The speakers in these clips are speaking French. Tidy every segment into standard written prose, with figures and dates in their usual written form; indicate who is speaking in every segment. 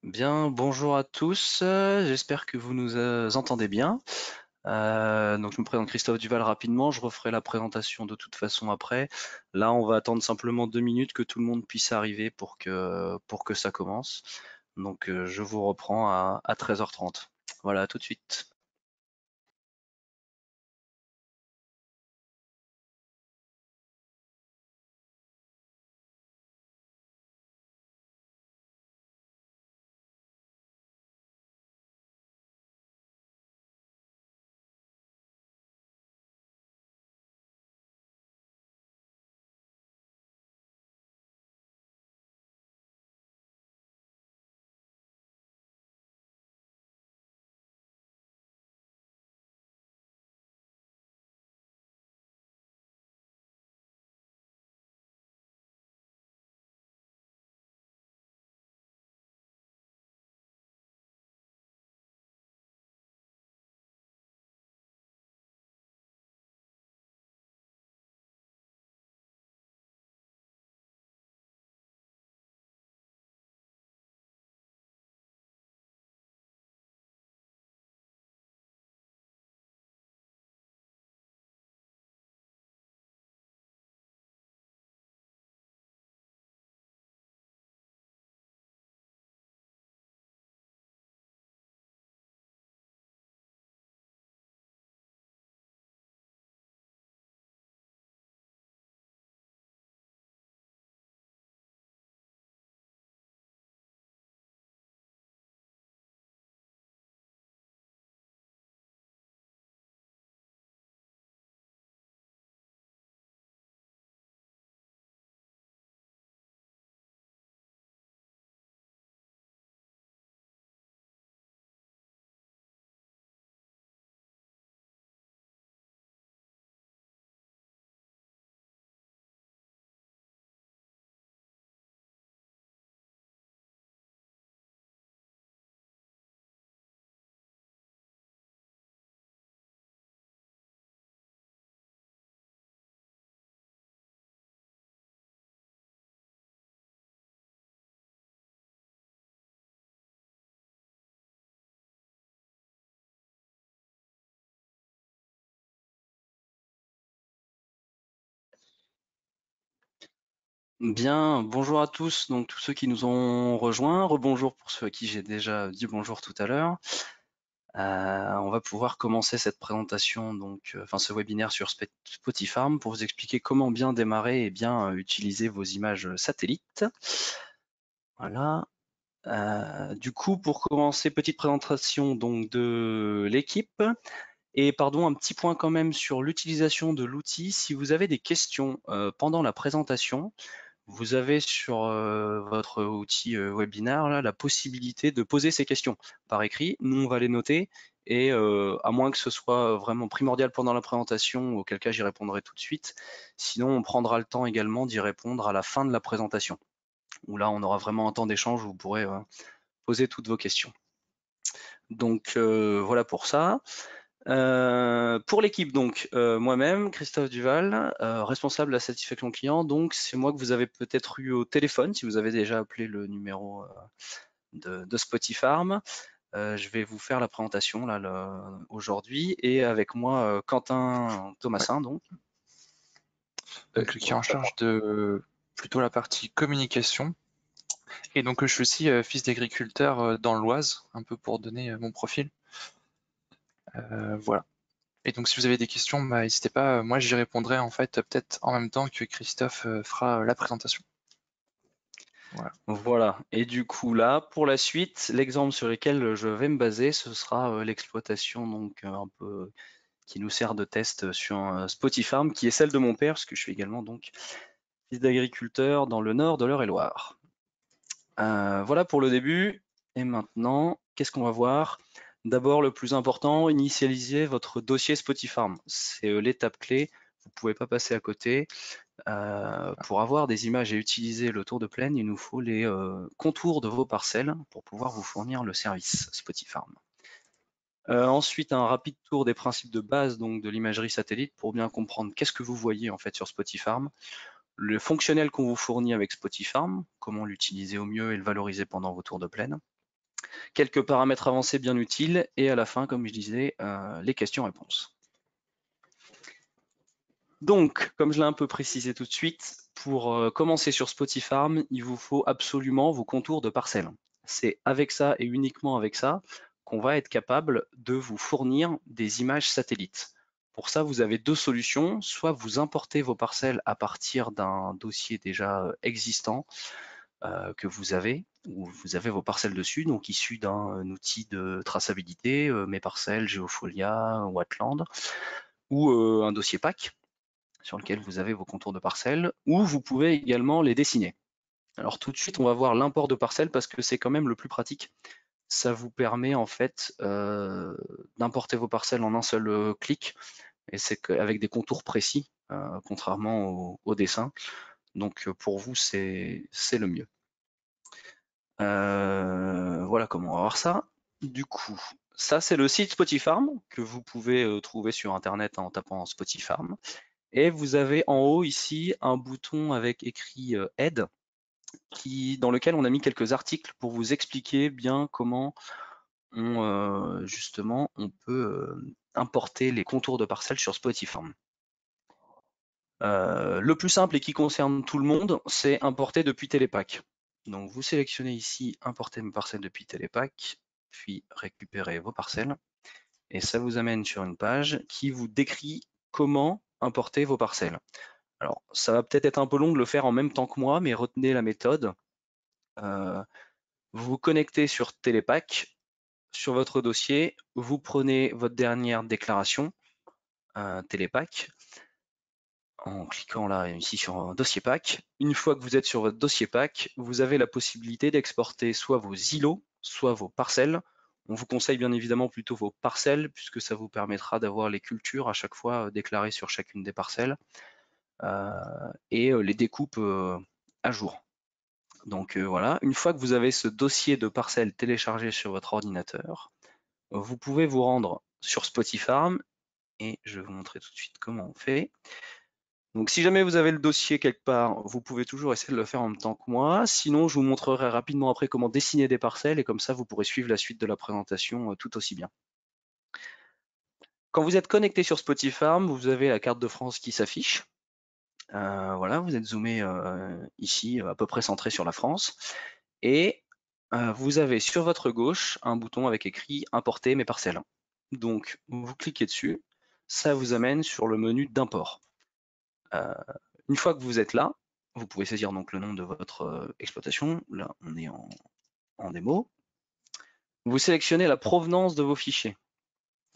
Speaker 1: Bien, bonjour à tous. J'espère que vous nous entendez bien. Donc je me présente Christophe Duval rapidement. Je referai la présentation de toute façon après. Là, on va attendre simplement 2 minutes que tout le monde puisse arriver pour que ça commence. Donc je vous reprends à 13h30. Voilà, à tout de suite. Bien, bonjour à tous, donc tous ceux qui nous ont rejoints, rebonjour pour ceux à qui j'ai déjà dit bonjour tout à l'heure. On va pouvoir commencer cette présentation, donc, ce webinaire sur Spotifarm pour vous expliquer comment bien démarrer et bien utiliser vos images satellites. Voilà. Du coup, pour commencer, petite présentation donc de l'équipe. Et pardon, un petit point quand même sur l'utilisation de l'outil. Si vous avez des questions pendant la présentation, vous avez sur votre outil webinaire là, la possibilité de poser ces questions par écrit. Nous, on va les noter et à moins que ce soit vraiment primordial pendant la présentation, auquel cas j'y répondrai tout de suite. Sinon, on prendra le temps également d'y répondre à la fin de la présentation, où là, on aura vraiment un temps d'échange où vous pourrez poser toutes vos questions. Donc voilà pour ça. Pour l'équipe, donc, moi-même, Christophe Duval, responsable de la satisfaction client. Donc, c'est moi que vous avez peut-être eu au téléphone, si vous avez déjà appelé le numéro de Spotifarm. Je vais vous faire la présentation là aujourd'hui et avec moi Quentin
Speaker 2: Ouais.
Speaker 1: Thomasin, donc.
Speaker 2: Donc, qui est en charge de plutôt la partie communication. Et donc, je suis aussi fils d'agriculteur dans l'Oise, un peu pour donner mon profil. Voilà. Et donc, si vous avez des questions, bah, n'hésitez pas. Moi, j'y répondrai en fait peut-être en même temps que Christophe fera la présentation. Voilà.
Speaker 1: Voilà. Et du coup là, pour la suite, l'exemple sur lequel je vais me baser, ce sera l'exploitation donc un peu qui nous sert de test sur Spotifarm, qui est celle de mon père, parce que je suis également donc fils d'agriculteur dans le nord de l'Eure-et-Loire. Voilà pour le début. Et maintenant, qu'est-ce qu'on va voir? D'abord, le plus important, initialiser votre dossier Spotifarm. C'est l'étape clé. Vous ne pouvez pas passer à côté. Pour avoir des images et utiliser le tour de plaine, il nous faut les contours de vos parcelles pour pouvoir vous fournir le service Spotifarm. Ensuite, un rapide tour des principes de base donc de l'imagerie satellite pour bien comprendre qu'est-ce que vous voyez en fait sur Spotifarm, le fonctionnel qu'on vous fournit avec Spotifarm, comment l'utiliser au mieux et le valoriser pendant vos tours de plaine. quelques paramètres avancés bien utiles, et à la fin, comme je disais, les questions-réponses. Donc, comme je l'ai un peu précisé tout de suite, pour commencer sur Spotifarm, il vous faut absolument vos contours de parcelles. C'est avec ça et uniquement avec ça qu'on va être capable de vous fournir des images satellites. Pour ça, vous avez deux solutions. Soit vous importez vos parcelles à partir d'un dossier déjà existant que vous avez, où vous avez vos parcelles dessus, donc issu d'un outil de traçabilité, Mes Parcelles, Geofolia, Wattland, ou un dossier PAC sur lequel vous avez vos contours de parcelles, ou vous pouvez également les dessiner. Alors tout de suite, on va voir l'import de parcelles parce que c'est quand même le plus pratique. Ça vous permet en fait d'importer vos parcelles en un seul clic, et c'est avec des contours précis, contrairement au dessin. Donc pour vous, c'est le mieux. Voilà comment on va voir ça. Du coup, ça c'est le site Spotifarm que vous pouvez trouver sur internet en tapant Spotifarm. Et vous avez en haut ici un bouton avec écrit Aide, dans lequel on a mis quelques articles pour vous expliquer bien comment justement on peut importer les contours de parcelles sur Spotifarm. Le plus simple et qui concerne tout le monde, c'est importer depuis Télépack. Donc vous sélectionnez ici importer mes parcelles depuis Télépack, puis récupérer vos parcelles. Et ça vous amène sur une page qui vous décrit comment importer vos parcelles. Alors, ça va peut-être être un peu long de le faire en même temps que moi, mais retenez la méthode. Vous vous connectez sur Télépack, sur votre dossier, vous prenez votre dernière déclaration Télépack, en cliquant là ici sur dossier pack. Une fois que vous êtes sur votre dossier pack, vous avez la possibilité d'exporter soit vos îlots, soit vos parcelles. On vous conseille bien évidemment plutôt vos parcelles, puisque ça vous permettra d'avoir les cultures à chaque fois déclarées sur chacune des parcelles, et les découpes à jour. Donc voilà, une fois que vous avez ce dossier de parcelles téléchargé sur votre ordinateur, vous pouvez vous rendre sur Spotifarm, et je vais vous montrer tout de suite comment on fait. Donc si jamais vous avez le dossier quelque part, vous pouvez toujours essayer de le faire en même temps que moi. Sinon, je vous montrerai rapidement après comment dessiner des parcelles, et comme ça, vous pourrez suivre la suite de la présentation tout aussi bien. Quand vous êtes connecté sur Spotifarm, vous avez la carte de France qui s'affiche. Voilà, vous êtes zoomé ici, à peu près centré sur la France. Et vous avez sur votre gauche un bouton avec écrit « Importer mes parcelles ». Donc, vous cliquez dessus, ça vous amène sur le menu d'import. Une fois que vous êtes là, vous pouvez saisir donc le nom de votre exploitation. Là, on est en démo. Vous sélectionnez la provenance de vos fichiers.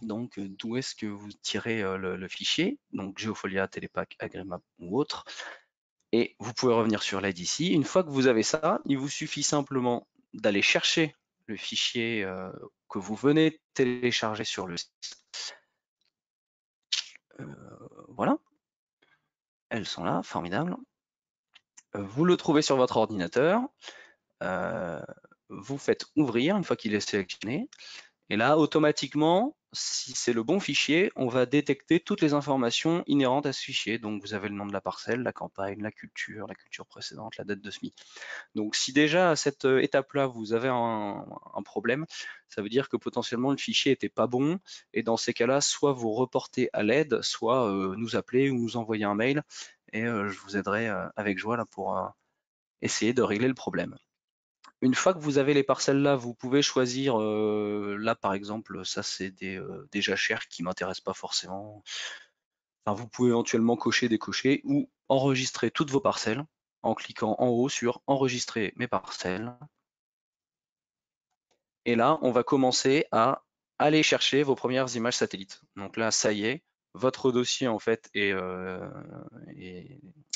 Speaker 1: Donc, d'où est-ce que vous tirez le fichier, donc Geofolia, Télépack, Agremap ou autre. Et vous pouvez revenir sur l'aide ici. Une fois que vous avez ça, il vous suffit simplement d'aller chercher le fichier que vous venez de télécharger sur le site. Voilà. Elles sont là, formidable. Vous le trouvez sur votre ordinateur. Vous faites ouvrir une fois qu'il est sélectionné. Et là, automatiquement, si c'est le bon fichier, on va détecter toutes les informations inhérentes à ce fichier. Donc, vous avez le nom de la parcelle, la campagne, la culture précédente, la date de semis. Donc, si déjà à cette étape-là, vous avez un problème, ça veut dire que potentiellement le fichier n'était pas bon. Et dans ces cas-là, soit vous reportez à l'aide, soit nous appeler ou nous envoyer un mail. Et je vous aiderai avec joie là, pour essayer de régler le problème. Une fois que vous avez les parcelles là, vous pouvez choisir, là par exemple, ça c'est des jachères qui m'intéressent pas forcément. Enfin, vous pouvez éventuellement cocher, décocher ou enregistrer toutes vos parcelles en cliquant en haut sur enregistrer mes parcelles. Et là, on va commencer à aller chercher vos premières images satellites. Donc là, ça y est, votre dossier en fait est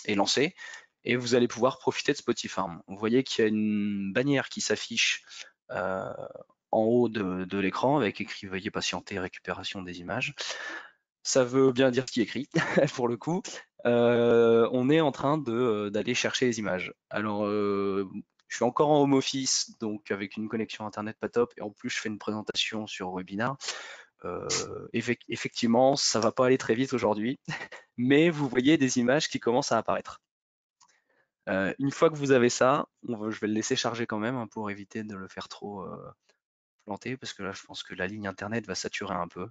Speaker 1: lancé. Et vous allez pouvoir profiter de Spotifarm. Vous voyez qu'il y a une bannière qui s'affiche en haut de l'écran avec écrit « Veuillez patienter, récupération des images ». Ça veut bien dire ce qui est écrit, pour le coup. On est en train d'aller chercher les images. Alors, je suis encore en home office, donc avec une connexion internet pas top, et en plus je fais une présentation sur webinar. Effectivement, ça va pas aller très vite aujourd'hui, mais vous voyez des images qui commencent à apparaître. Une fois que vous avez ça, je vais le laisser charger quand même hein, pour éviter de le faire trop planter parce que là, je pense que la ligne internet va saturer un peu.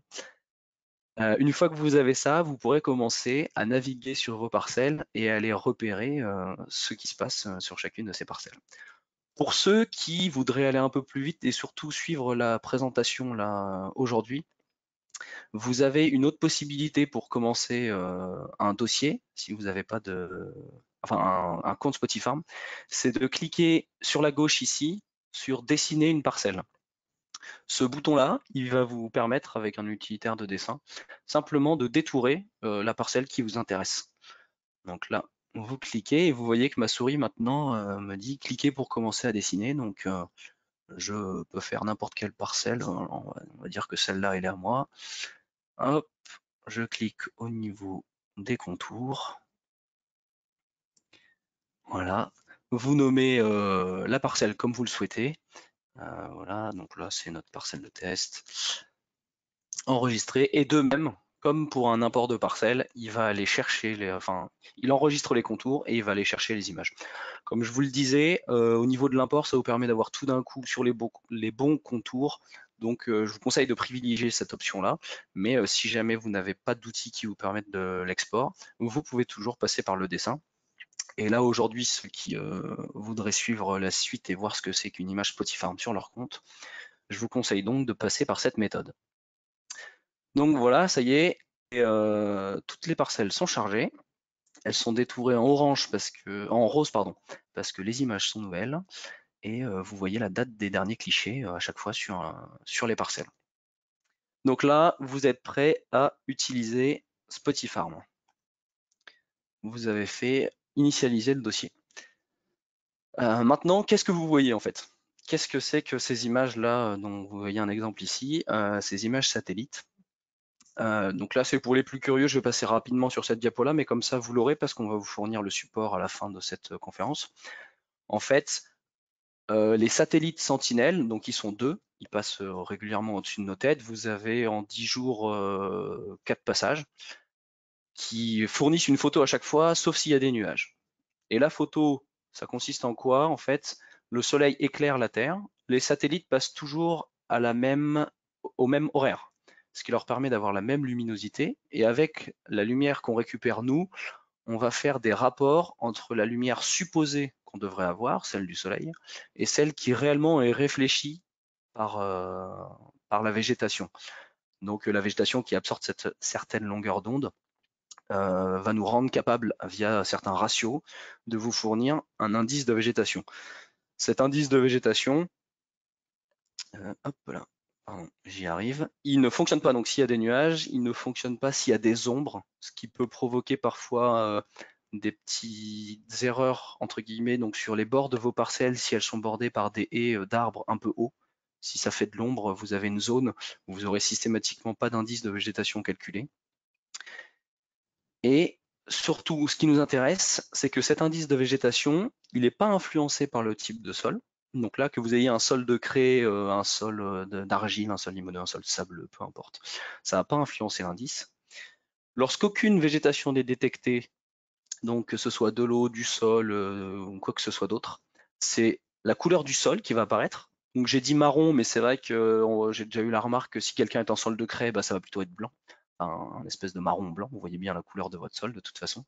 Speaker 1: Une fois que vous avez ça, vous pourrez commencer à naviguer sur vos parcelles et aller repérer ce qui se passe sur chacune de ces parcelles. Pour ceux qui voudraient aller un peu plus vite et surtout suivre la présentation là aujourd'hui, vous avez une autre possibilité pour commencer un dossier, si vous n'avez pas de, enfin un compte Spotify, c'est de cliquer sur la gauche ici sur dessiner une parcelle. Ce bouton-là, il va vous permettre, avec un utilitaire de dessin, simplement de détourer la parcelle qui vous intéresse. Donc là, vous cliquez et vous voyez que ma souris maintenant me dit cliquer pour commencer à dessiner. Donc je peux faire n'importe quelle parcelle. On va dire que celle-là, elle est à moi. Hop, je clique au niveau des contours. Voilà. Vous nommez la parcelle comme vous le souhaitez. Voilà, donc là, c'est notre parcelle de test. Enregistrer. Et de même, comme pour un import de parcelle, il va aller chercher il enregistre les contours et il va aller chercher les images. Comme je vous le disais, au niveau de l'import, ça vous permet d'avoir tout d'un coup sur les bons contours. Donc, je vous conseille de privilégier cette option-là. Mais si jamais vous n'avez pas d'outils qui vous permettent de l'export, vous pouvez toujours passer par le dessin. Et là, aujourd'hui, ceux qui voudraient suivre la suite et voir ce que c'est qu'une image Spotify sur leur compte, je vous conseille donc de passer par cette méthode. Donc voilà, ça y est, et, toutes les parcelles sont chargées. Elles sont détourées en rose, pardon, parce que les images sont nouvelles. Et vous voyez la date des derniers clichés à chaque fois sur les parcelles. Donc là, vous êtes prêt à utiliser Spotify. Vous avez fait initialiser le dossier. Maintenant, qu'est-ce que vous voyez en fait? Qu'est-ce que c'est que ces images-là, dont vous voyez un exemple ici, ces images satellites? Donc là, c'est pour les plus curieux, je vais passer rapidement sur cette diapo-là, mais comme ça, vous l'aurez parce qu'on va vous fournir le support à la fin de cette conférence. En fait, les satellites Sentinelle, donc ils sont 2, ils passent régulièrement au-dessus de nos têtes. Vous avez en 10 jours 4 passages qui fournissent une photo à chaque fois, sauf s'il y a des nuages. Et la photo, ça consiste en quoi? En fait, le soleil éclaire la Terre, les satellites passent toujours au même horaire, ce qui leur permet d'avoir la même luminosité. Et avec la lumière qu'on récupère nous, on va faire des rapports entre la lumière supposée qu'on devrait avoir, celle du soleil, et celle qui réellement est réfléchie par, par la végétation. Donc la végétation qui absorbe cette certaine longueur d'onde va nous rendre capable, via certains ratios, de vous fournir un indice de végétation. Cet indice de végétation, hop là, pardon, j'y arrive, il ne fonctionne pas donc s'il y a des nuages, il ne fonctionne pas s'il y a des ombres, ce qui peut provoquer parfois des petites erreurs entre guillemets donc sur les bords de vos parcelles si elles sont bordées par des haies d'arbres un peu hauts. Si ça fait de l'ombre, vous avez une zone où vous aurez systématiquement pas d'indice de végétation calculé. Et surtout, ce qui nous intéresse, c'est que cet indice de végétation, il n'est pas influencé par le type de sol. Donc là, que vous ayez un sol de craie, un sol d'argile, un sol limoneux, un sol sableux, peu importe, ça ne va pas influencer l'indice. Lorsqu'aucune végétation n'est détectée, donc que ce soit de l'eau, du sol ou quoi que ce soit d'autre, c'est la couleur du sol qui va apparaître. Donc j'ai dit marron, mais c'est vrai que j'ai déjà eu la remarque que si quelqu'un est en sol de craie, bah, ça va plutôt être blanc, un espèce de marron blanc. Vous voyez bien la couleur de votre sol de toute façon.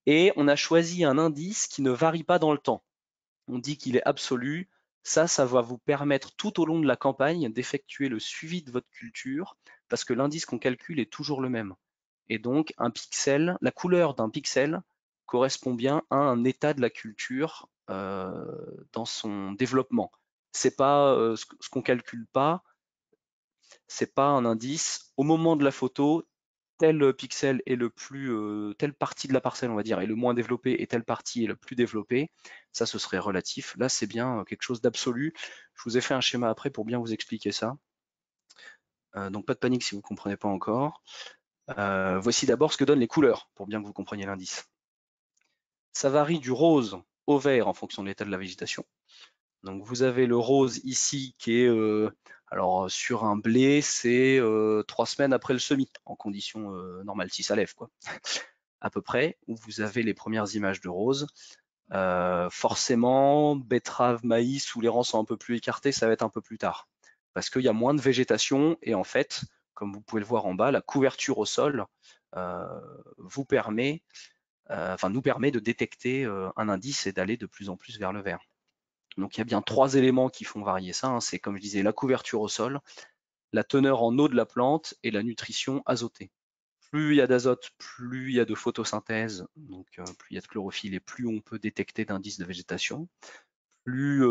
Speaker 1: Et on a choisi un indice qui ne varie pas dans le temps. On dit qu'il est absolu. Ça va vous permettre tout au long de la campagne d'effectuer le suivi de votre culture parce que l'indice qu'on calcule est toujours le même. Et donc, un pixel, la couleur d'un pixel correspond bien à un état de la culture dans son développement. C'est pas ce qu'on calcule pas, c'est pas un indice. Au moment de la photo, tel pixel est telle partie de la parcelle, on va dire, est le moins développée et telle partie est le plus développée. Ça, ce serait relatif. Là, c'est bien quelque chose d'absolu. Je vous ai fait un schéma après pour bien vous expliquer ça. Donc pas de panique si vous ne comprenez pas encore. Voici d'abord ce que donnent les couleurs pour bien que vous compreniez l'indice. Ça varie du rose au vert en fonction de l'état de la végétation. Donc vous avez le rose ici qui est, alors sur un blé, c'est 3 semaines après le semis, en conditions normales, si ça lève quoi, à peu près, où vous avez les premières images de rose. Forcément, betterave, maïs, où les rangs sont un peu plus écartés, ça va être un peu plus tard. parce qu'il y a moins de végétation et en fait, comme vous pouvez le voir en bas, la couverture au sol nous permet de détecter un indice et d'aller de plus en plus vers le vert. Donc il y a bien 3 éléments qui font varier ça, hein. C'est comme je disais, la couverture au sol, la teneur en eau de la plante et la nutrition azotée. Plus il y a d'azote, plus il y a de photosynthèse, donc plus il y a de chlorophylle et plus on peut détecter d'indices de végétation. Plus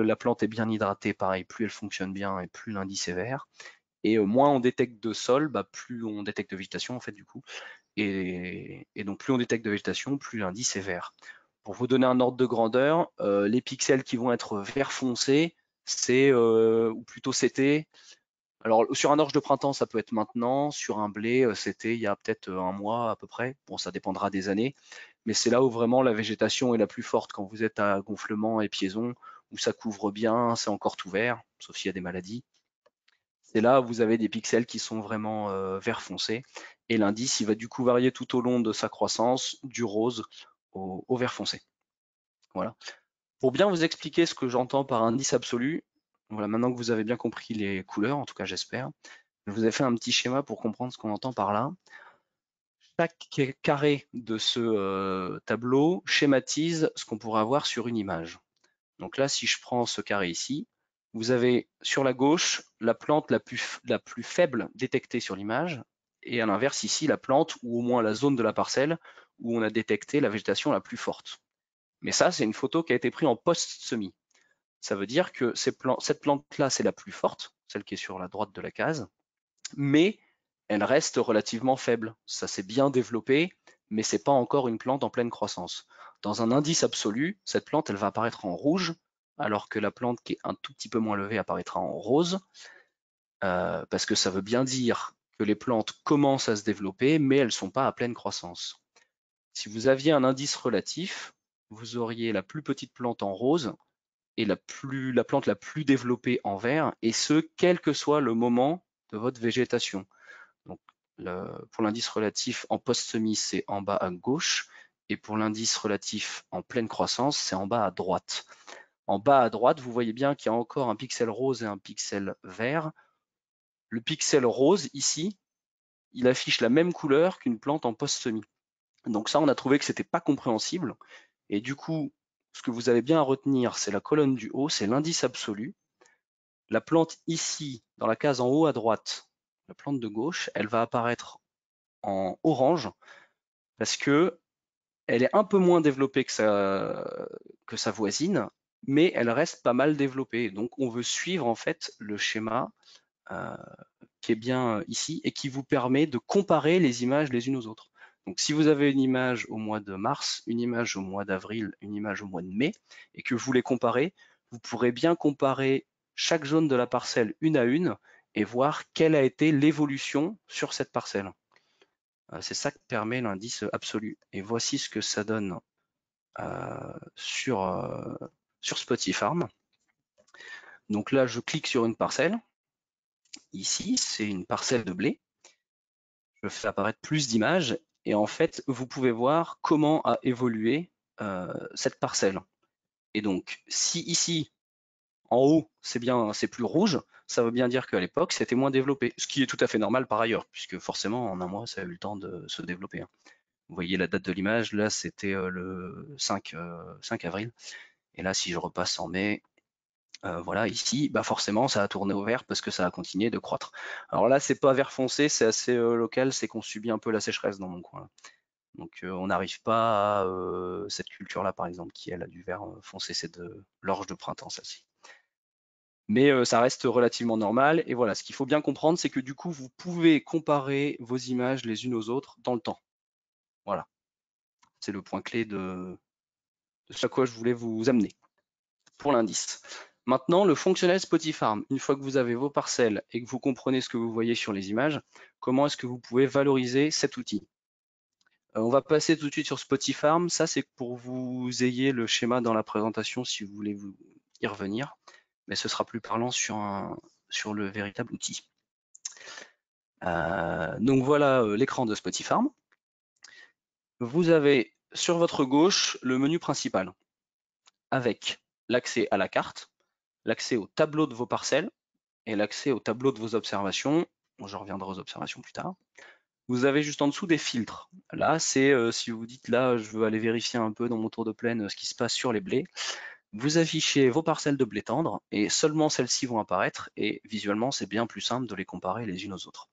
Speaker 1: la plante est bien hydratée, pareil, plus elle fonctionne bien et plus l'indice est vert. Et moins on détecte de sol, plus on détecte de végétation en fait du coup. Et donc plus on détecte de végétation, plus l'indice est vert. Pour vous donner un ordre de grandeur, les pixels qui vont être vert foncé, c'est ou plutôt c'était. Alors sur un orge de printemps, ça peut être maintenant. Sur un blé, c'était il y a peut-être un mois à peu près. Bon, ça dépendra des années, mais c'est là où vraiment la végétation est la plus forte. Quand vous êtes à gonflement et piaison, où ça couvre bien, c'est encore tout vert, sauf s'il y a des maladies. C'est là où vous avez des pixels qui sont vraiment vert foncé. Et l'indice, il va du coup varier tout au long de sa croissance, du rose au vert foncé. Voilà. Pour bien vous expliquer ce que j'entends par indice absolu, voilà, maintenant que vous avez bien compris les couleurs, en tout cas j'espère, je vous ai fait un petit schéma pour comprendre ce qu'on entend par là. Chaque carré de ce tableau schématise ce qu'on pourrait avoir sur une image. Donc là, si je prends ce carré ici, vous avez sur la gauche la plante la plus faible détectée sur l'image, et à l'inverse ici, la plante, ou au moins la zone de la parcelle, où on a détecté la végétation la plus forte. Mais ça, c'est une photo qui a été prise en post-semis. Ça veut dire que cette plante-là, c'est la plus forte, celle qui est sur la droite de la case, mais elle reste relativement faible. Ça s'est bien développé, mais c'est pas encore une plante en pleine croissance. Dans un indice absolu, cette plante, elle va apparaître en rouge, alors que la plante qui est un tout petit peu moins levée apparaîtra en rose, parce que ça veut bien dire que les plantes commencent à se développer, mais elles ne sont pas à pleine croissance. Si vous aviez un indice relatif, vous auriez la plus petite plante en rose et la plante la plus développée en vert, et ce, quel que soit le moment de votre végétation. Donc, pour l'indice relatif en post-semis, c'est en bas à gauche, et pour l'indice relatif en pleine croissance, c'est en bas à droite. En bas à droite, vous voyez bien qu'il y a encore un pixel rose et un pixel vert. Le pixel rose, ici, il affiche la même couleur qu'une plante en post-semis. Donc ça, on a trouvé que c'était pas compréhensible, et du coup, ce que vous avez bien à retenir, c'est la colonne du haut, c'est l'indice absolu. La plante ici, dans la case en haut à droite, la plante de gauche, elle va apparaître en orange parce que elle est un peu moins développée que sa voisine, mais elle reste pas mal développée. Donc on veut suivre en fait le schéma qui est bien ici et qui vous permet de comparer les images les unes aux autres. Donc si vous avez une image au mois de mars, une image au mois d'avril, une image au mois de mai, et que vous les comparez, vous pourrez bien comparer chaque zone de la parcelle une à une et voir quelle a été l'évolution sur cette parcelle. C'est ça que permet l'indice absolu. Et voici ce que ça donne sur Spotify. Donc là, je clique sur une parcelle. Ici, c'est une parcelle de blé. Je fais apparaître plus d'images et en fait, vous pouvez voir comment a évolué cette parcelle. Et donc, si ici, en haut, c'est plus rouge, ça veut bien dire qu'à l'époque, c'était moins développé, ce qui est tout à fait normal par ailleurs, puisque forcément, en un mois, ça a eu le temps de se développer. Vous voyez la date de l'image, là, c'était le 5 avril. Et là, si je repasse en mai, voilà, ici, forcément, ça a tourné au vert parce que ça a continué de croître. Alors là, c'est pas vert foncé, c'est assez local, c'est qu'on subit un peu la sécheresse dans mon coin. Donc on n'arrive pas à cette culture-là, par exemple, qui elle a du vert foncé, c'est de l'orge de printemps, celle-ci. Mais ça reste relativement normal. Et voilà, ce qu'il faut bien comprendre, c'est que du coup, vous pouvez comparer vos images les unes aux autres dans le temps. Voilà, c'est le point clé de ce à quoi je voulais vous amener pour l'indice. Maintenant, le fonctionnel Spotify. Une fois que vous avez vos parcelles et que vous comprenez ce que vous voyez sur les images, comment est-ce que vous pouvez valoriser cet outil? On va passer tout de suite sur Spotify. Ça, c'est pour que vous ayez le schéma dans la présentation si vous voulez vous y revenir, mais ce sera plus parlant sur le véritable outil. Donc voilà l'écran de Spotify. Vous avez sur votre gauche le menu principal avec l'accès à la carte, l'accès au tableau de vos parcelles, et l'accès au tableau de vos observations. Je reviendrai aux observations plus tard. Vous avez juste en dessous des filtres. Là, c'est si vous dites là, je veux aller vérifier un peu dans mon tour de plaine ce qui se passe sur les blés. Vous affichez vos parcelles de blé tendre et seulement celles-ci vont apparaître et visuellement, c'est bien plus simple de les comparer les unes aux autres.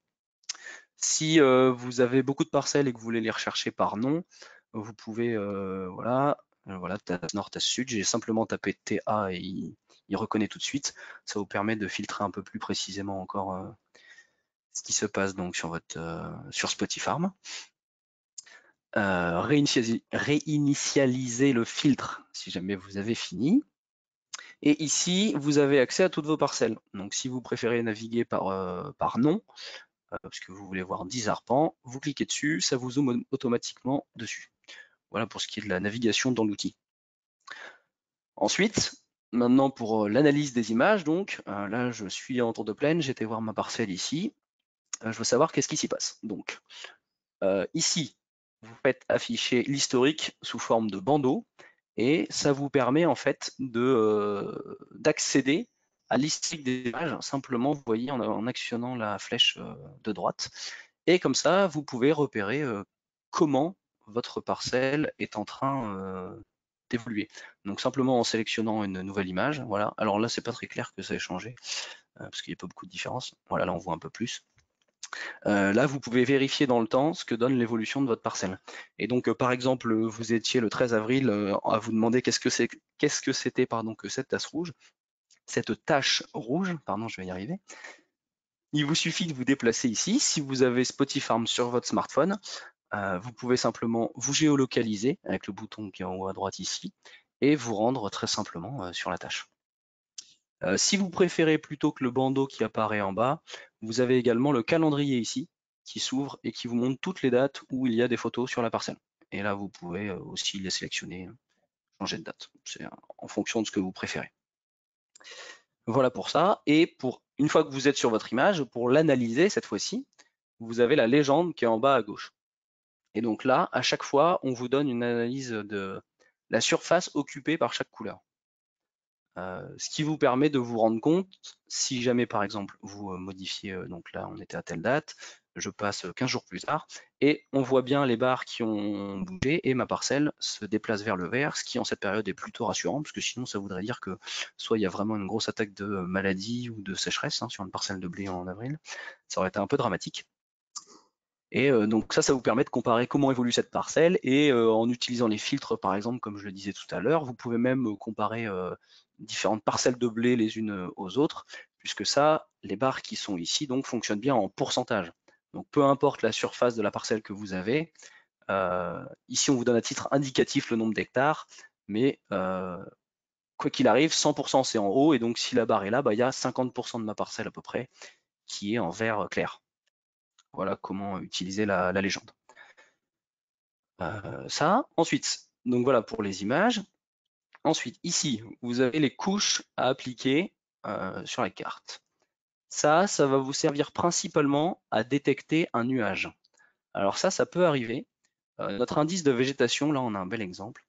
Speaker 1: Si vous avez beaucoup de parcelles et que vous voulez les rechercher par nom, vous pouvez, voilà, tasse nord, tasse sud, j'ai simplement tapé TA et il reconnaît tout de suite. Ça vous permet de filtrer un peu plus précisément encore ce qui se passe donc sur sur Spotifarm. Réinitialiser le filtre si jamais vous avez fini. Et ici, vous avez accès à toutes vos parcelles. Donc si vous préférez naviguer par nom, parce que vous voulez voir 10 arpents, vous cliquez dessus, ça vous zoome automatiquement dessus. Voilà pour ce qui est de la navigation dans l'outil. Ensuite, maintenant pour l'analyse des images, donc là je suis en tour de plaine, j'étais voir ma parcelle ici, je veux savoir qu'est-ce qui s'y passe. Donc ici, vous faites afficher l'historique sous forme de bandeau et ça vous permet en fait d'accéder à l'historique des images simplement, vous voyez, en actionnant la flèche de droite. Et comme ça, vous pouvez repérer comment votre parcelle est en train d'évoluer. Donc simplement en sélectionnant une nouvelle image, voilà. Alors là, c'est pas très clair que ça ait changé, parce qu'il n'y a pas beaucoup de différence. Voilà, là on voit un peu plus. Là, vous pouvez vérifier dans le temps ce que donne l'évolution de votre parcelle. Et donc, par exemple, vous étiez le 13 avril à vous demander qu'est-ce que c'était que cette tache rouge, pardon, je vais y arriver. Il vous suffit de vous déplacer ici. Si vous avez Spotifarm sur votre smartphone, vous pouvez simplement vous géolocaliser avec le bouton qui est en haut à droite ici et vous rendre très simplement sur la tâche. Si vous préférez plutôt que le bandeau qui apparaît en bas, vous avez également le calendrier ici qui s'ouvre et qui vous montre toutes les dates où il y a des photos sur la parcelle. Et là, vous pouvez aussi les sélectionner, changer de date. C'est en fonction de ce que vous préférez. Voilà pour ça. Et pour une fois que vous êtes sur votre image, pour l'analyser cette fois-ci, vous avez la légende qui est en bas à gauche. Et donc là, à chaque fois, on vous donne une analyse de la surface occupée par chaque couleur. Ce qui vous permet de vous rendre compte, si jamais par exemple vous modifiez, donc là on était à telle date, je passe 15 jours plus tard, et on voit bien les barres qui ont bougé, et ma parcelle se déplace vers le vert, ce qui en cette période est plutôt rassurant, parce que sinon ça voudrait dire que soit il y a vraiment une grosse attaque de maladie ou de sécheresse sur une parcelle de blé en avril, ça aurait été un peu dramatique. Et donc ça vous permet de comparer comment évolue cette parcelle et en utilisant les filtres par exemple, comme je le disais tout à l'heure, vous pouvez même comparer différentes parcelles de blé les unes aux autres, puisque ça, les barres qui sont ici donc fonctionnent bien en pourcentage. Donc peu importe la surface de la parcelle que vous avez, ici on vous donne à titre indicatif le nombre d'hectares, mais quoi qu'il arrive, 100% c'est en haut, et donc si la barre est là, il y a 50% de ma parcelle à peu près qui est en vert clair. Voilà comment utiliser la légende. Ça, ensuite, donc voilà pour les images. Ensuite, ici, vous avez les couches à appliquer sur la carte. Ça va vous servir principalement à détecter un nuage. Alors ça peut arriver. Notre indice de végétation, là on a un bel exemple.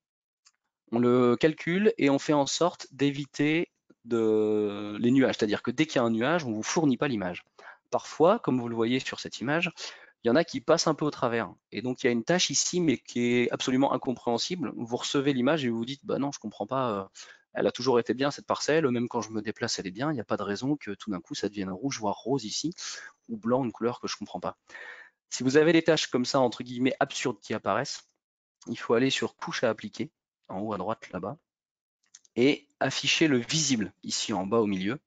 Speaker 1: On le calcule et on fait en sorte d'éviter les nuages. C'est-à-dire que dès qu'il y a un nuage, on ne vous fournit pas l'image. Parfois, comme vous le voyez sur cette image, il y en a qui passent un peu au travers. Et donc il y a une tâche ici, mais qui est absolument incompréhensible. Vous recevez l'image et vous vous dites, bah non, je comprends pas, elle a toujours été bien cette parcelle, même quand je me déplace, elle est bien, il n'y a pas de raison que tout d'un coup ça devienne rouge, voire rose ici, ou blanc, une couleur que je comprends pas. Si vous avez des tâches comme ça, entre guillemets, absurdes qui apparaissent, il faut aller sur couche à appliquer, en haut à droite là-bas, et afficher le visible, ici en bas au milieu.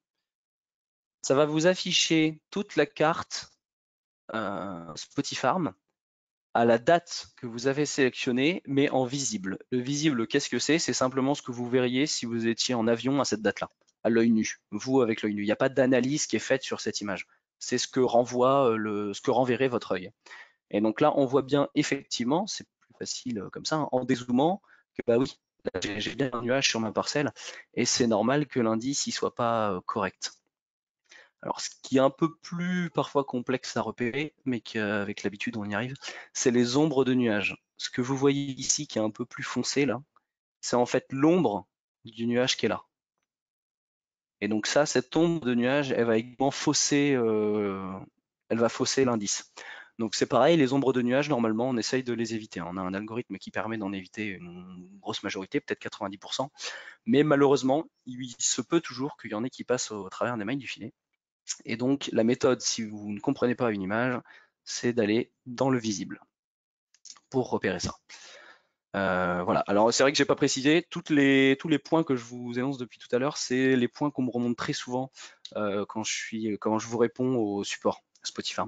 Speaker 1: Ça va vous afficher toute la carte Spotifarm à la date que vous avez sélectionnée, mais en visible. Le visible, qu'est-ce que c'est? C'est simplement ce que vous verriez si vous étiez en avion à cette date-là, à l'œil nu, vous avec l'œil nu. Il n'y a pas d'analyse qui est faite sur cette image. C'est ce que renvoie ce que renverrait votre œil. Et donc là, on voit bien effectivement, c'est plus facile comme ça, en dézoomant, que bah oui, j'ai bien un nuage sur ma parcelle, et c'est normal que l'indice ne soit pas correct. Alors, ce qui est un peu plus parfois complexe à repérer, mais qu'avec l'habitude on y arrive, c'est les ombres de nuages. Ce que vous voyez ici qui est un peu plus foncé là, c'est en fait l'ombre du nuage qui est là. Et donc ça, cette ombre de nuage, elle va également fausser, l'indice. Donc c'est pareil, les ombres de nuages, normalement, on essaye de les éviter. On a un algorithme qui permet d'en éviter une grosse majorité, peut-être 90%. Mais malheureusement, il se peut toujours qu'il y en ait qui passent au travers des mailles du filet. Et donc la méthode, si vous ne comprenez pas une image, c'est d'aller dans le visible pour repérer ça. Voilà. Alors c'est vrai que j'ai pas précisé, tous les points que je vous énonce depuis tout à l'heure, c'est les points qu'on me remonte très souvent quand je vous réponds au support Spotify.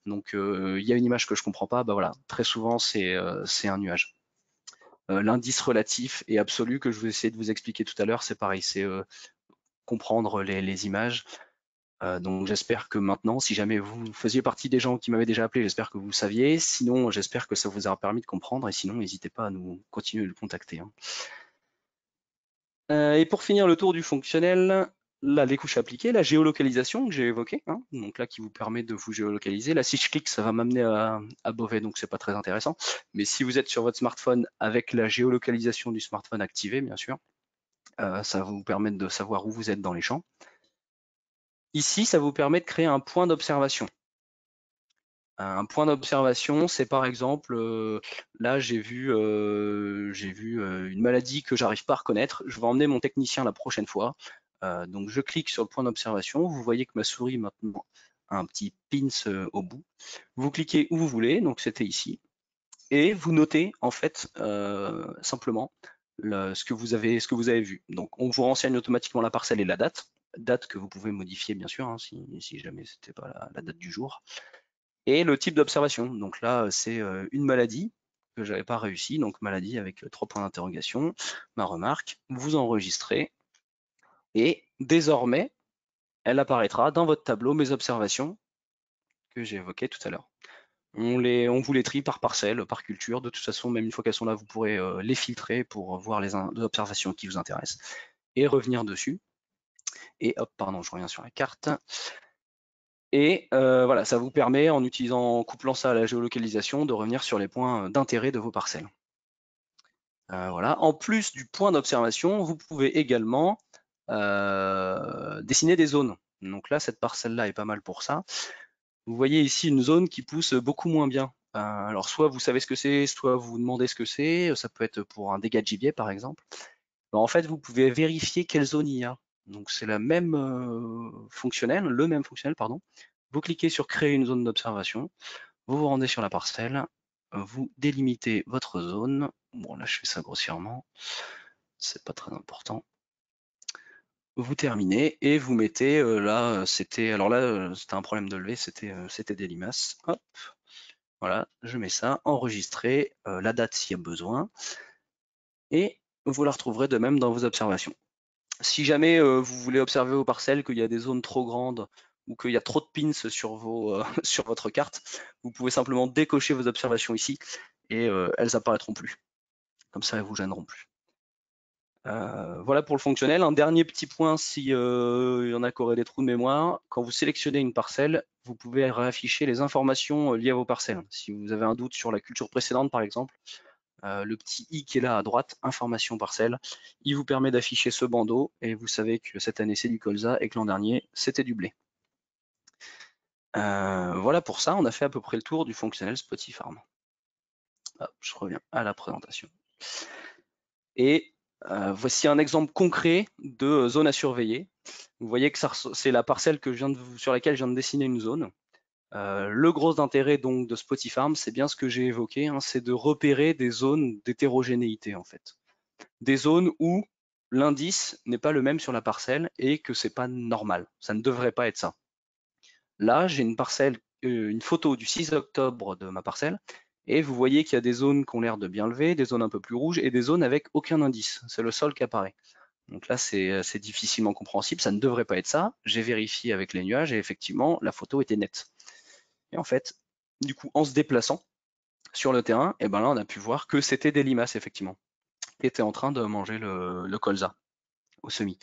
Speaker 1: Donc il y a une image que je comprends pas, bah voilà, très souvent c'est un nuage. L'indice relatif et absolu que je vais essayer de vous expliquer tout à l'heure, c'est pareil, c'est comprendre les images. Donc j'espère que maintenant, si jamais vous faisiez partie des gens qui m'avaient déjà appelé, j'espère que vous saviez. Sinon, j'espère que ça vous aura permis de comprendre. Et sinon, n'hésitez pas à nous continuer de le contacter, hein. Et pour finir le tour du fonctionnel, là, les couches appliquées, la géolocalisation que j'ai évoquée, hein, donc là qui vous permet de vous géolocaliser. Là, si je clique, ça va m'amener à Beauvais, donc c'est pas très intéressant. Mais si vous êtes sur votre smartphone avec la géolocalisation du smartphone activée, bien sûr, ça va vous permettre de savoir où vous êtes dans les champs. Ici, ça vous permet de créer un point d'observation. Un point d'observation, c'est par exemple, là j'ai vu une maladie que j'arrive pas à reconnaître. Je vais emmener mon technicien la prochaine fois. Donc je clique sur le point d'observation. Vous voyez que ma souris maintenant a un petit pins au bout. Vous cliquez où vous voulez, donc c'était ici, et vous notez en fait simplement ce que vous avez vu. Donc on vous renseigne automatiquement la parcelle et la date que vous pouvez modifier bien sûr, hein, si jamais c'était pas la date du jour. Et le type d'observation. Donc là, c'est une maladie que j'avais pas réussi, donc maladie avec 3 points d'interrogation, ma remarque, vous enregistrez, et désormais, elle apparaîtra dans votre tableau mes observations que j'ai évoquées tout à l'heure. On vous les trie par parcelle, par culture. De toute façon, même une fois qu'elles sont là, vous pourrez les filtrer pour voir les observations qui vous intéressent et revenir dessus. Et hop, pardon, je reviens sur la carte. Et voilà, ça vous permet, en couplant ça à la géolocalisation, de revenir sur les points d'intérêt de vos parcelles. Voilà. En plus du point d'observation, vous pouvez également dessiner des zones. Donc là, cette parcelle-là est pas mal pour ça. Vous voyez ici une zone qui pousse beaucoup moins bien. Alors soit vous savez ce que c'est, soit vous vous demandez ce que c'est. Ça peut être pour un dégât de gibier, par exemple. En fait, vous pouvez vérifier quelle zone il y a. Donc c'est le même fonctionnel, pardon. Vous cliquez sur créer une zone d'observation, vous vous rendez sur la parcelle, vous délimitez votre zone. Bon là je fais ça grossièrement, c'est pas très important. Vous terminez et vous mettez là, c'était un problème de lever, c'était des limaces. Hop, voilà, je mets ça, enregistrer, la date s'il y a besoin, et vous la retrouverez de même dans vos observations. Si jamais vous voulez observer vos parcelles, qu'il y a des zones trop grandes ou qu'il y a trop de pins sur, sur votre carte, vous pouvez simplement décocher vos observations ici et elles apparaîtront plus. Comme ça, elles vous gêneront plus. Voilà pour le fonctionnel. Un dernier petit point, si il y en a qui auraient des trous de mémoire, quand vous sélectionnez une parcelle, vous pouvez réafficher les informations liées à vos parcelles. Si vous avez un doute sur la culture précédente, par exemple, le petit i qui est là à droite, information parcelle, il vous permet d'afficher ce bandeau et vous savez que cette année c'est du colza et que l'an dernier c'était du blé. Voilà pour ça, on a fait à peu près le tour du fonctionnel Spotify. Hop, je reviens à la présentation. Et voici un exemple concret de zone à surveiller. Vous voyez que c'est la parcelle sur laquelle je viens de dessiner une zone. Le gros intérêt donc de Spotify, c'est bien ce que j'ai évoqué, hein, c'est de repérer des zones d'hétérogénéité en fait. Des zones où l'indice n'est pas le même sur la parcelle et que c'est pas normal. Ça ne devrait pas être ça. Là, j'ai une photo du 6 octobre de ma parcelle, et vous voyez qu'il y a des zones qui ont l'air de bien lever, des zones un peu plus rouges et des zones avec aucun indice. C'est le sol qui apparaît. Donc là, c'est difficilement compréhensible, ça ne devrait pas être ça. J'ai vérifié avec les nuages et effectivement, la photo était nette. Et en fait, du coup, en se déplaçant sur le terrain, et ben là, on a pu voir que c'était des limaces, effectivement, qui étaient en train de manger le colza au semis.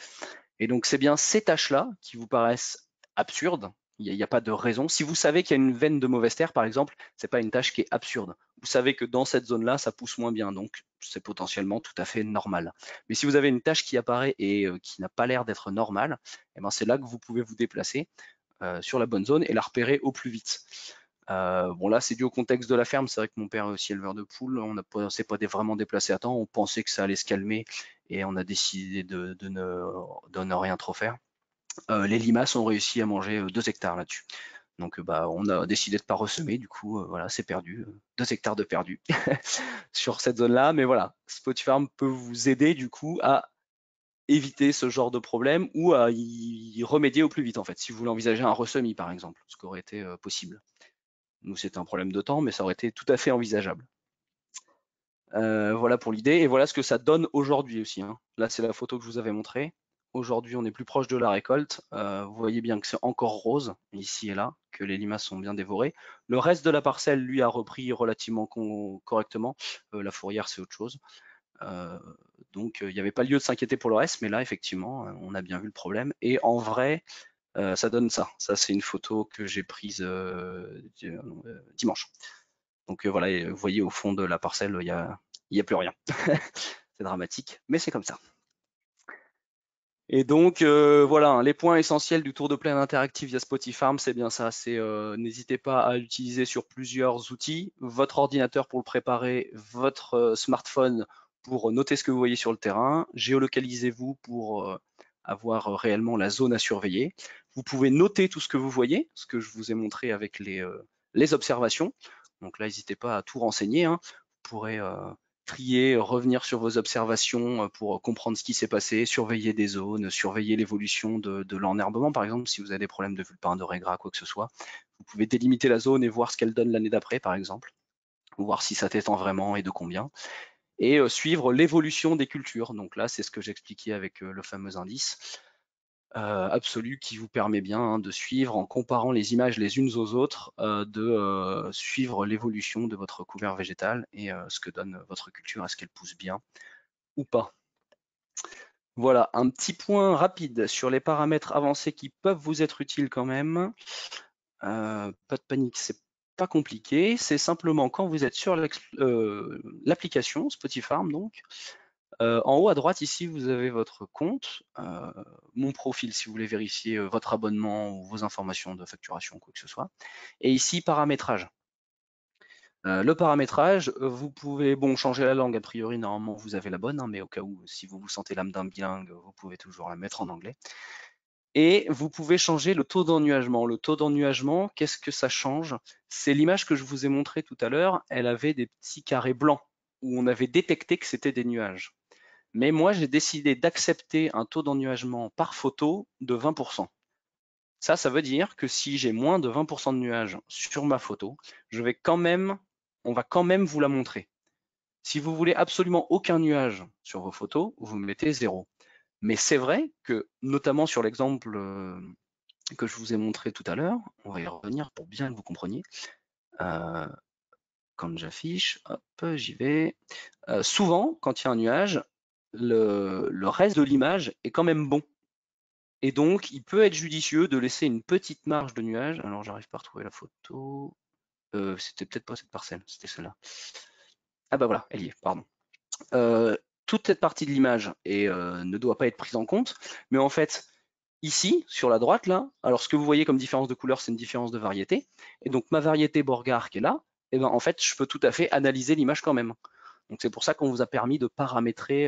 Speaker 1: Et donc, c'est bien ces tâches-là qui vous paraissent absurdes. Il n'y a pas de raison. Si vous savez qu'il y a une veine de mauvaise terre, par exemple, c'est pas une tâche qui est absurde. Vous savez que dans cette zone-là, ça pousse moins bien. Donc, c'est potentiellement tout à fait normal. Mais si vous avez une tâche qui apparaît et qui n'a pas l'air d'être normale, eh ben c'est là que vous pouvez vous déplacer sur la bonne zone et la repérer au plus vite. Bon là c'est dû au contexte de la ferme, c'est vrai que mon père est aussi éleveur de poules, on s'est pas vraiment déplacé à temps, on pensait que ça allait se calmer et on a décidé de ne rien trop faire. Les limaces ont réussi à manger 2 hectares là-dessus. Donc bah, on a décidé de pas ressemer, du coup voilà, c'est perdu, 2 hectares de perdu sur cette zone-là. Mais voilà, Spotify peut vous aider du coup à éviter ce genre de problème ou à y remédier au plus vite en fait, si vous voulez envisager un ressemis par exemple, ce qui aurait été possible. Nous c'était un problème de temps, mais ça aurait été tout à fait envisageable. Voilà pour l'idée, et voilà ce que ça donne aujourd'hui aussi, hein. Là c'est la photo que je vous avais montrée. Aujourd'hui on est plus proche de la récolte. Vous voyez bien que c'est encore rose ici et là, que les limaces sont bien dévorées. Le reste de la parcelle lui a repris relativement correctement. La fourrière c'est autre chose. Donc il n'y avait pas lieu de s'inquiéter pour le reste, mais là effectivement on a bien vu le problème. Et en vrai ça donne ça. Ça c'est une photo que j'ai prise dimanche. Donc voilà, et vous voyez au fond de la parcelle, il y a plus rien. C'est dramatique, mais c'est comme ça. Et donc voilà, hein, les points essentiels du tour de plaine interactif via Spotify, c'est bien ça. C'est n'hésitez pas à l'utiliser sur plusieurs outils, votre ordinateur pour le préparer, votre smartphone pour noter ce que vous voyez sur le terrain, géolocalisez-vous pour avoir réellement la zone à surveiller. Vous pouvez noter tout ce que vous voyez, ce que je vous ai montré avec les observations. Donc là, n'hésitez pas à tout renseigner, hein. Vous pourrez trier, revenir sur vos observations pour comprendre ce qui s'est passé, surveiller des zones, surveiller l'évolution de l'enherbement, par exemple, si vous avez des problèmes de vulpin, de régras, quoi que ce soit. Vous pouvez délimiter la zone et voir ce qu'elle donne l'année d'après, par exemple, ou voir si ça t'étend vraiment et de combien. Et suivre l'évolution des cultures. Donc là, c'est ce que j'expliquais avec le fameux indice absolu qui vous permet bien de suivre, en comparant les images les unes aux autres, de suivre l'évolution de votre couvert végétal et ce que donne votre culture, est-ce qu'elle pousse bien ou pas. Voilà, un petit point rapide sur les paramètres avancés qui peuvent vous être utiles quand même. Pas de panique, c'est pas compliqué, c'est simplement quand vous êtes sur l'application Spotify donc, en haut à droite ici, vous avez votre compte, mon profil si vous voulez vérifier votre abonnement ou vos informations de facturation, quoi que ce soit. Et ici, paramétrage. Le paramétrage, vous pouvez changer la langue, a priori normalement vous avez la bonne, hein, mais au cas où, si vous vous sentez l'âme d'un bilingue, vous pouvez toujours la mettre en anglais. Et vous pouvez changer le taux d'ennuagement. Le taux d'ennuagement, qu'est-ce que ça change? C'est l'image que je vous ai montrée tout à l'heure, elle avait des petits carrés blancs, où on avait détecté que c'était des nuages. Mais moi, j'ai décidé d'accepter un taux d'ennuagement par photo de 20%. Ça veut dire que si j'ai moins de 20% de nuages sur ma photo, on va quand même vous la montrer. Si vous voulez absolument aucun nuage sur vos photos, vous mettez 0. Mais c'est vrai que, notamment sur l'exemple que je vous ai montré tout à l'heure, on va y revenir pour bien que vous compreniez. Quand j'affiche, hop, j'y vais. Souvent, quand il y a un nuage, le reste de l'image est quand même bon. Et donc, il peut être judicieux de laisser une petite marge de nuage. Alors, j'arrive pas à retrouver la photo. C'était peut-être pas cette parcelle, c'était celle-là. Ah bah voilà, elle y est, pardon. Toute cette partie de l'image ne doit pas être prise en compte, mais en fait, ici, sur la droite, là, alors ce que vous voyez comme différence de couleur, c'est une différence de variété. Et donc, ma variété Borgard qui est là, et ben, en fait, je peux tout à fait analyser l'image quand même. Donc, c'est pour ça qu'on vous a permis de paramétrer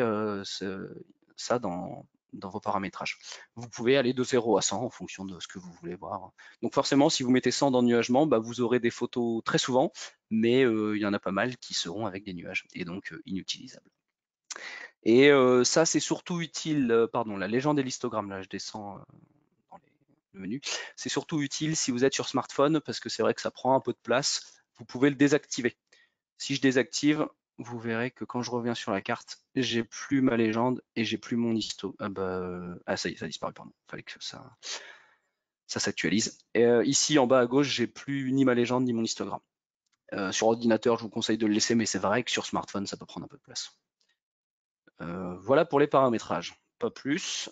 Speaker 1: ça dans vos paramétrages. Vous pouvez aller de 0 à 100 en fonction de ce que vous voulez voir. Donc forcément, si vous mettez 100 dans le nuagement, bah, vous aurez des photos très souvent, mais il y en a pas mal qui seront avec des nuages, et donc inutilisables. Et ça, c'est surtout utile, pardon, la légende et l'histogramme, là je descends dans le menu, c'est surtout utile si vous êtes sur smartphone, parce que c'est vrai que ça prend un peu de place, vous pouvez le désactiver. Si je désactive, vous verrez que quand je reviens sur la carte, j'ai plus ma légende et j'ai plus mon histo. Ah ça y est, ça a disparu, pardon. Fallait que ça s'actualise. Et ici en bas à gauche, j'ai plus ni ma légende ni mon histogramme. Sur ordinateur, je vous conseille de le laisser, mais c'est vrai que sur smartphone, ça peut prendre un peu de place. Voilà pour les paramétrages, pas plus.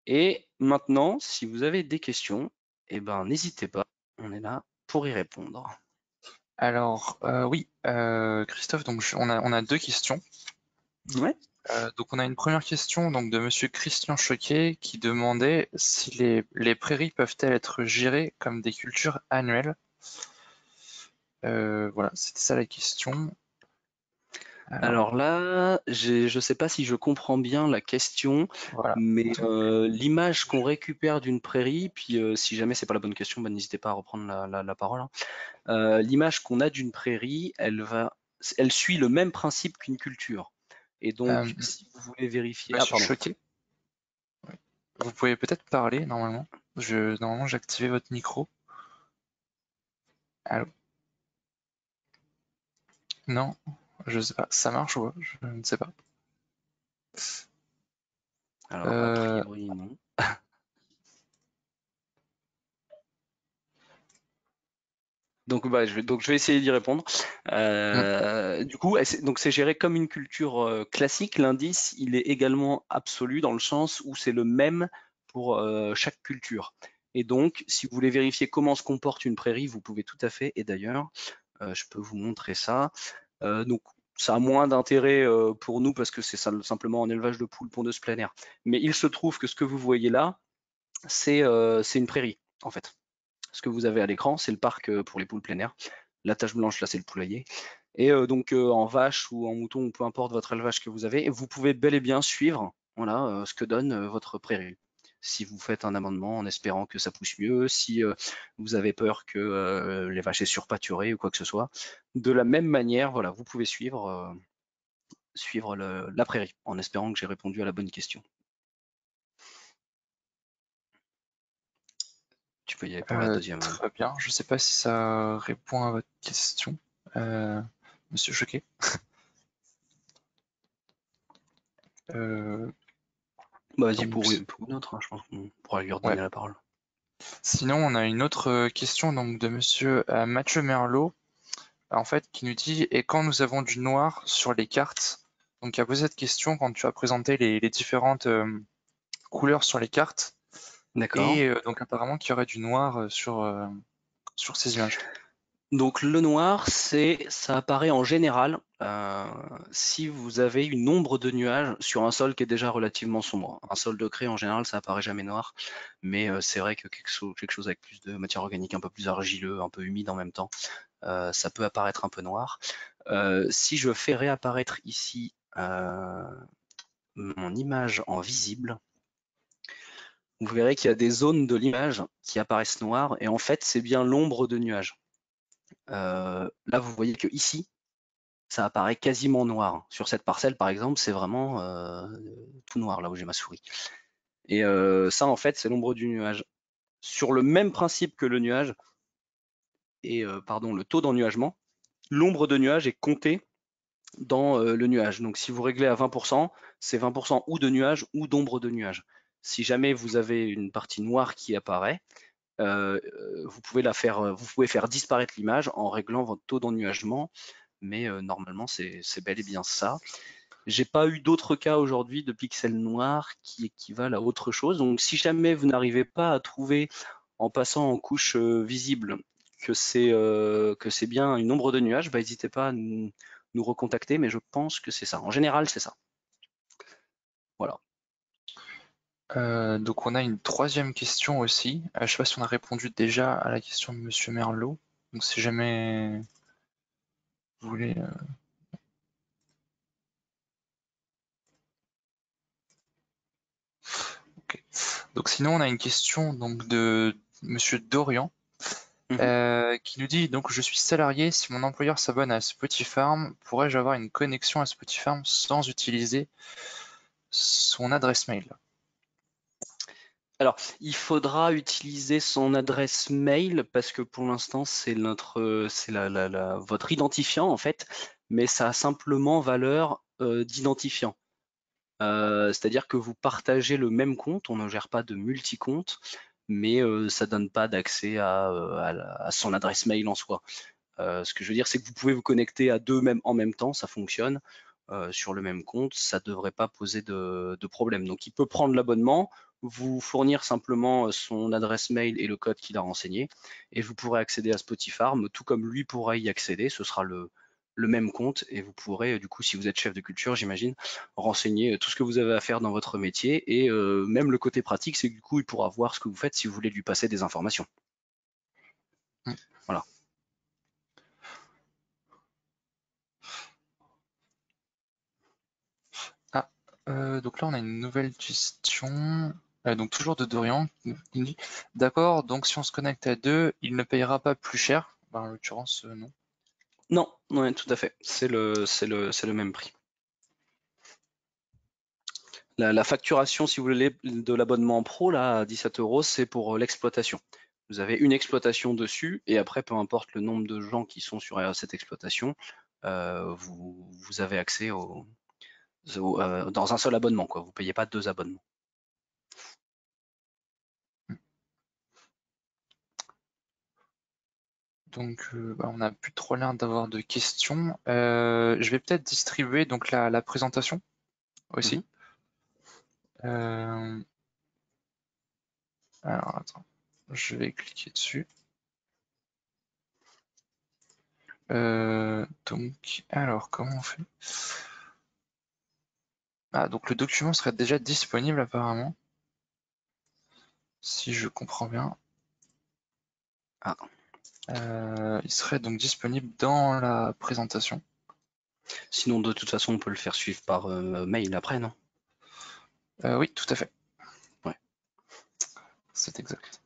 Speaker 1: Et maintenant, si vous avez des questions, eh ben n'hésitez pas, on est là pour y répondre.
Speaker 2: Alors, oui, Christophe, donc on a deux questions.
Speaker 1: Ouais.
Speaker 2: Donc on a une première question donc de Monsieur Christian Choquet qui demandait si les prairies peuvent-elles être gérées comme des cultures annuelles. Voilà, c'était ça la question.
Speaker 1: Alors là, je sais pas si je comprends bien la question,
Speaker 2: Voilà.
Speaker 1: mais l'image qu'on récupère d'une prairie, puis si jamais c'est pas la bonne question, bah, n'hésitez pas à reprendre la parole, hein. L'image qu'on a d'une prairie, elle suit le même principe qu'une culture. Et
Speaker 2: Euh,
Speaker 1: donc, si vous voulez vérifier, ah
Speaker 2: Monsieur
Speaker 1: pardon.
Speaker 2: Choquet, vous pouvez peut-être parler normalement. Normalement j'ai activé votre micro. Allô? Non, je sais pas. Ça marche ou pas? Je ne sais pas.
Speaker 1: Alors, a
Speaker 2: Euh,
Speaker 1: priori, non. Donc, je vais essayer d'y répondre.
Speaker 2: hmm,
Speaker 1: Du coup, donc c'est géré comme une culture classique. L'indice, il est également absolu dans le sens où c'est le même pour chaque culture. Et donc, si vous voulez vérifier comment se comporte une prairie, vous pouvez tout à fait. Et d'ailleurs, je peux vous montrer ça. Donc, ça a moins d'intérêt pour nous parce que c'est simplement un élevage de poules pondeuses plein air. Mais il se trouve que ce que vous voyez là, c'est une prairie, en fait. Ce que vous avez à l'écran, c'est le parc pour les poules plein air. La tache blanche, là, c'est le poulailler. Et donc, en vache ou en mouton, ou peu importe votre élevage que vous avez, vous pouvez bel et bien suivre voilà, ce que donne votre prairie. Si vous faites un amendement en espérant que ça pousse mieux, si vous avez peur que les vaches aient surpâturé ou quoi que ce soit, de la même manière, voilà, vous pouvez suivre la prairie en espérant que j'ai répondu à la bonne question. Tu peux y aller pour la deuxième.
Speaker 2: Très bien. Je ne sais pas si ça répond à votre question, euh, Monsieur Choquet. Euh,
Speaker 1: Bah, vas-y
Speaker 2: donc,
Speaker 1: pour une autre, hein, je pense qu'on pourra lui
Speaker 2: ouais.
Speaker 1: redonner la parole.
Speaker 2: Sinon, on a une autre question donc de Monsieur Mathieu Merlot, en fait, qui nous dit et quand nous avons du noir sur les cartes. Donc, il a posé cette question quand tu as présenté les différentes couleurs sur les cartes,
Speaker 1: D'accord.
Speaker 2: et donc apparemment qu'il y aurait du noir sur ces images.
Speaker 1: Donc le noir, ça apparaît en général si vous avez une ombre de nuages sur un sol qui est déjà relativement sombre. Un sol de craie en général, ça apparaît jamais noir, mais c'est vrai que quelque chose avec plus de matière organique, un peu plus argileux, un peu humide en même temps, ça peut apparaître un peu noir. Si je fais réapparaître ici mon image en visible, vous verrez qu'il y a des zones de l'image qui apparaissent noires, et en fait c'est bien l'ombre de nuages. Là vous voyez que ici, ça apparaît quasiment noir. Sur cette parcelle, par exemple, c'est vraiment tout noir là où j'ai ma souris. Et ça, en fait, c'est l'ombre du nuage. Sur le même principe que le nuage et pardon, le taux d'ennuagement, l'ombre de nuage est comptée dans le nuage. Donc, si vous réglez à 20%, c'est 20% ou de nuage ou d'ombre de nuage. Si jamais vous avez une partie noire qui apparaît, vous pouvez vous pouvez faire disparaître l'image en réglant votre taux d'ennuagement, mais normalement c'est bel et bien ça. J'ai pas eu d'autres cas aujourd'hui de pixels noirs qui équivalent à autre chose. Donc si jamais vous n'arrivez pas à trouver en passant en couche visible que c'est bien une ombre de nuage, bah, n'hésitez pas à nous recontacter, mais je pense que c'est ça. En général, c'est ça. Voilà.
Speaker 2: Donc on a une troisième question aussi. Je sais pas si on a répondu déjà à la question de Monsieur Merlot. Donc si jamais vous voulez. Ok. Donc sinon on a une question donc de Monsieur Dorian,
Speaker 1: Mhm.
Speaker 2: qui nous dit donc je suis salarié, si mon employeur s'abonne à Spotify, pourrais-je avoir une connexion à Spotify sans utiliser son adresse mail?
Speaker 1: Alors, il faudra utiliser son adresse mail parce que pour l'instant, c'est votre identifiant en fait, mais ça a simplement valeur d'identifiant. C'est-à-dire que vous partagez le même compte, on ne gère pas de multi-compte, mais ça donne pas d'accès à son adresse mail en soi. Ce que je veux dire, c'est que vous pouvez vous connecter à deux même en même temps, ça fonctionne. sur le même compte, ça ne devrait pas poser de problème. Donc il peut prendre l'abonnement, vous fournir simplement son adresse mail et le code qu'il a renseigné, et vous pourrez accéder à Spotify, tout comme lui pourra y accéder. Ce sera le même compte, et vous pourrez, du coup, si vous êtes chef de culture, j'imagine, renseigner tout ce que vous avez à faire dans votre métier, et même le côté pratique, c'est que du coup, il pourra voir ce que vous faites si vous voulez lui passer des informations.
Speaker 2: Mm.
Speaker 1: Voilà.
Speaker 2: Ah, donc là on a une nouvelle question. Donc toujours de Dorian qui nous dit d'accord, donc si on se connecte à deux, il ne payera pas plus cher. Ben, en l'occurrence, non.
Speaker 1: Non, ouais, tout à fait. C'est le même prix. La facturation, si vous voulez, de l'abonnement pro, là, à 17 €, c'est pour l'exploitation. Vous avez une exploitation dessus, et après, peu importe le nombre de gens qui sont sur cette exploitation, vous avez accès dans un seul abonnement, quoi. Vous ne payez pas 2 abonnements.
Speaker 2: Donc on n'a plus trop l'air d'avoir de questions. Je vais peut-être distribuer donc la présentation aussi.
Speaker 1: Mhm.
Speaker 2: Alors attends, je vais cliquer dessus. Donc alors comment on fait? Ah, donc le document serait déjà disponible apparemment, si je comprends bien.
Speaker 1: Ah.
Speaker 2: Il serait donc disponible dans la présentation.
Speaker 1: Sinon, de toute façon, on peut le faire suivre par mail après, non?
Speaker 2: Oui, tout à fait,
Speaker 1: Ouais.
Speaker 2: c'est exact.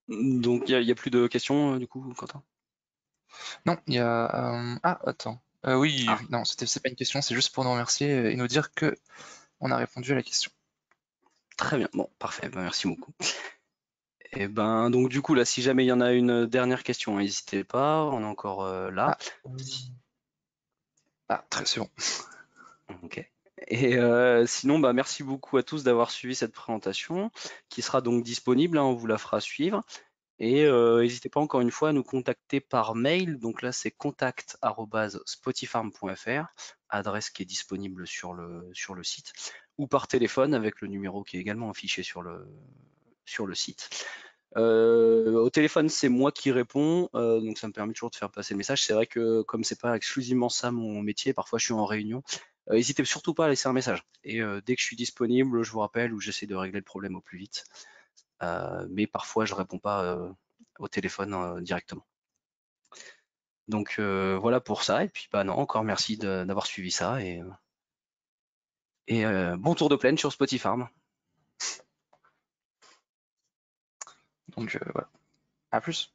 Speaker 1: Donc, il y a plus de questions, du coup, Quentin?
Speaker 2: Non, il y a... Ah, attends. Oui,
Speaker 1: Ah,
Speaker 2: non, c'est pas une question, c'est juste pour nous remercier et nous dire que on a répondu à la question.
Speaker 1: très bien. Bon, parfait. Ben, merci beaucoup. Et ben, donc, du coup, là, si jamais il y en a une dernière question, n'hésitez pas. On est encore là.
Speaker 2: Ah, ah très c'est bon.
Speaker 1: Ok. Et sinon, bah, merci beaucoup à tous d'avoir suivi cette présentation, qui sera donc disponible, hein, on vous la fera suivre. Et n'hésitez pas encore une fois à nous contacter par mail. Donc là, c'est contact@spotifarm.fr, adresse qui est disponible sur le site, ou par téléphone avec le numéro qui est également affiché sur le site. Au téléphone, c'est moi qui réponds, donc ça me permet toujours de faire passer le message. C'est vrai que comme c'est pas exclusivement ça mon métier, parfois je suis en réunion. N'hésitez surtout pas à laisser un message. Et dès que je suis disponible, je vous rappelle ou j'essaie de régler le problème au plus vite. Mais parfois, je réponds pas au téléphone directement. Donc voilà pour ça. Et puis bah non, encore merci d'avoir suivi ça et bon tour de plaine sur Spotify.
Speaker 2: Donc voilà. À plus.